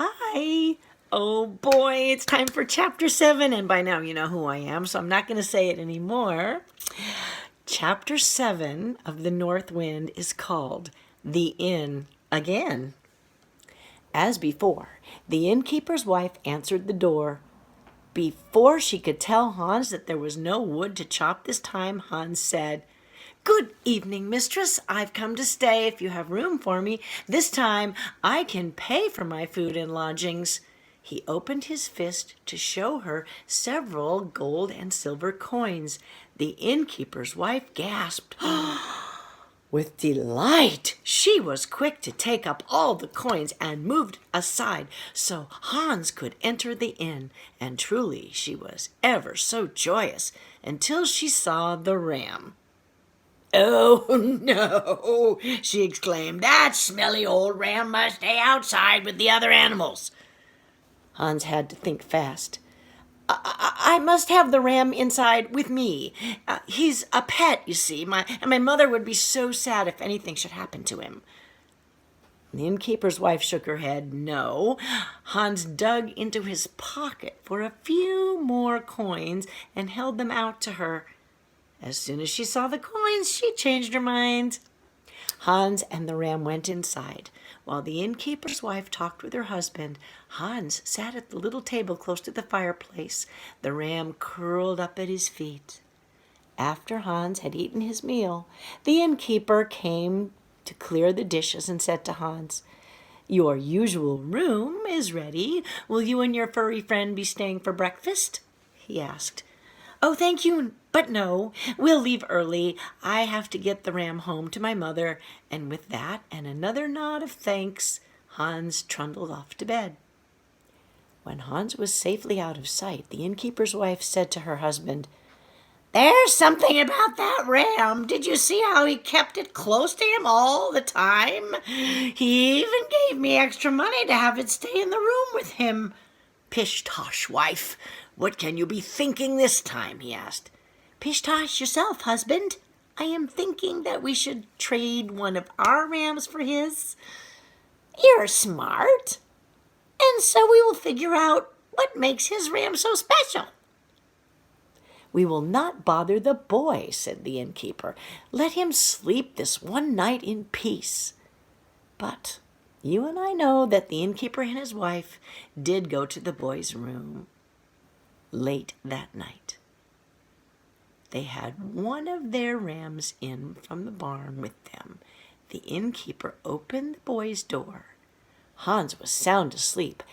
Hi. Oh boy, it's time for chapter 7, and by now you know who I am, so I'm not going to say it anymore. Chapter 7 of The North Wind is called The Inn Again. As before, the innkeeper's wife answered the door. Before she could tell Hans that there was no wood to chop this time, Hans said, "Good evening, mistress. I've come to stay if you have room for me. This time I can pay for my food and lodgings." He opened his fist to show her several gold and silver coins. The innkeeper's wife gasped with delight. She was quick to take up all the coins and moved aside so Hans could enter the inn. And truly she was ever so joyous until she saw the ram. "Oh, no," she exclaimed. "That smelly old ram must stay outside with the other animals." Hans had to think fast. I must have the ram inside with me. He's a pet, you see, and my mother would be so sad if anything should happen to him." The innkeeper's wife shook her head. No. Hans dug into his pocket for a few more coins and held them out to her. As soon as she saw the coins, she changed her mind. Hans and the ram went inside. While the innkeeper's wife talked with her husband, Hans sat at the little table close to the fireplace, the ram curled up at his feet. After Hans had eaten his meal, the innkeeper came to clear the dishes and said to Hans, "Your usual room is ready. Will you and your furry friend be staying for breakfast?" he asked. "Oh, thank you, but no. We'll leave early. I have to get the ram home to my mother." And with that and another nod of thanks, Hans trundled off to bed. When Hans was safely out of sight, the innkeeper's wife said to her husband, "There's something about that ram. Did you see how he kept it close to him all the time? He even gave me extra money to have it stay in the room with him." "Pish-tosh, wife. What can you be thinking this time?" he asked. "Pish-tosh yourself, husband. I am thinking that we should trade one of our rams for his." "You're smart. And so we will figure out what makes his ram so special." "We will not bother the boy," said the innkeeper. "Let him sleep this one night in peace." But you and I know that the innkeeper and his wife did go to the boy's room late that night. They had one of their rams in from the barn with them. The innkeeper opened the boy's door. Hans was sound asleep.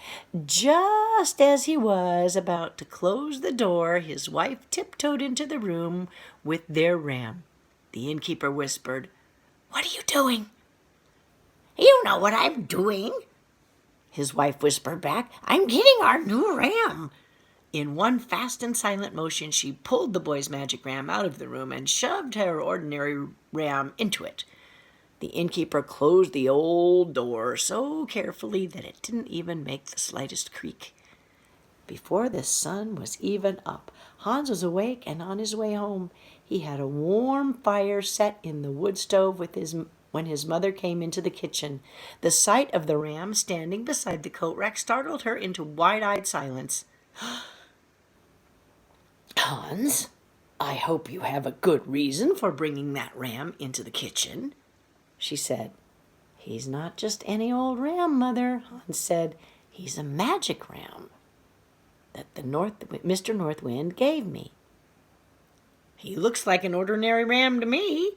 Just as he was about to close the door, his wife tiptoed into the room with their ram. The innkeeper whispered, "What are you doing?" "You know what I'm doing," his wife whispered back. "I'm getting our new ram." In one fast and silent motion, she pulled the boy's magic ram out of the room and shoved her ordinary ram into it. The innkeeper closed the old door so carefully that it didn't even make the slightest creak. Before the sun was even up, Hans was awake and on his way home. He had a warm fire set in the wood stove when his mother came into the kitchen. The sight of the ram standing beside the coat rack startled her into wide-eyed silence. "Hans, I hope you have a good reason for bringing that ram into the kitchen," she said. "He's not just any old ram, Mother," Hans said. "He's a magic ram that Mr. North Wind gave me." "He looks like an ordinary ram to me."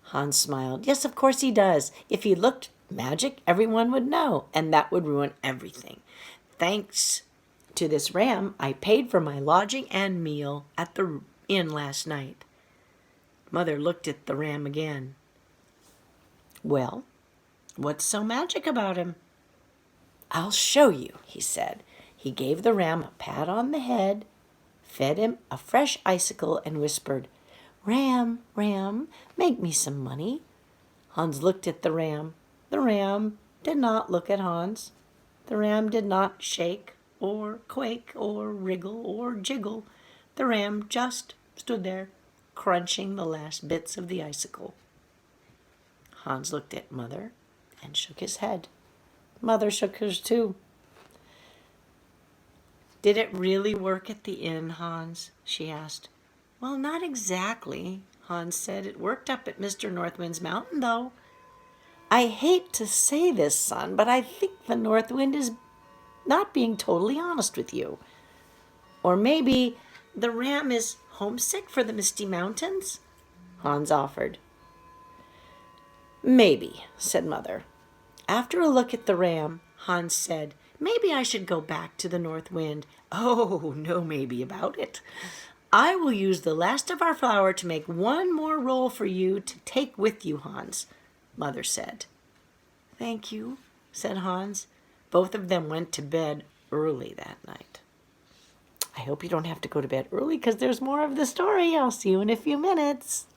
Hans smiled. "Yes, of course he does. If he looked magic, everyone would know, and that would ruin everything. Thanks to this ram, I paid for my lodging and meal at the inn last night." Mother looked at the ram again. "Well, what's so magic about him?" "I'll show you," he said. He gave the ram a pat on the head, fed him a fresh icicle, and whispered, "Ram, ram, make me some money." Hans looked at the ram. The ram did not look at Hans. The ram did not shake or quake or wriggle or jiggle. The ram just stood there, crunching the last bits of the icicle. Hans looked at Mother and shook his head. Mother shook hers too. Did it really work at the inn, Hans? She asked. Well, not exactly, Hans said. It worked up at Mr. Northwind's mountain, though. I hate to say this, son, but I think the North Wind is not being totally honest with you. Or maybe the ram is homesick for the Misty Mountains, Hans offered. Maybe, said Mother. After a look at the ram, Hans said, maybe I should go back to the North Wind. Oh, no maybe about it. I will use the last of our flour to make one more roll for you to take with you, Hans, Mother said. Thank you, said Hans. Both of them went to bed early that night. I hope you don't have to go to bed early because there's more of the story. I'll see you in a few minutes.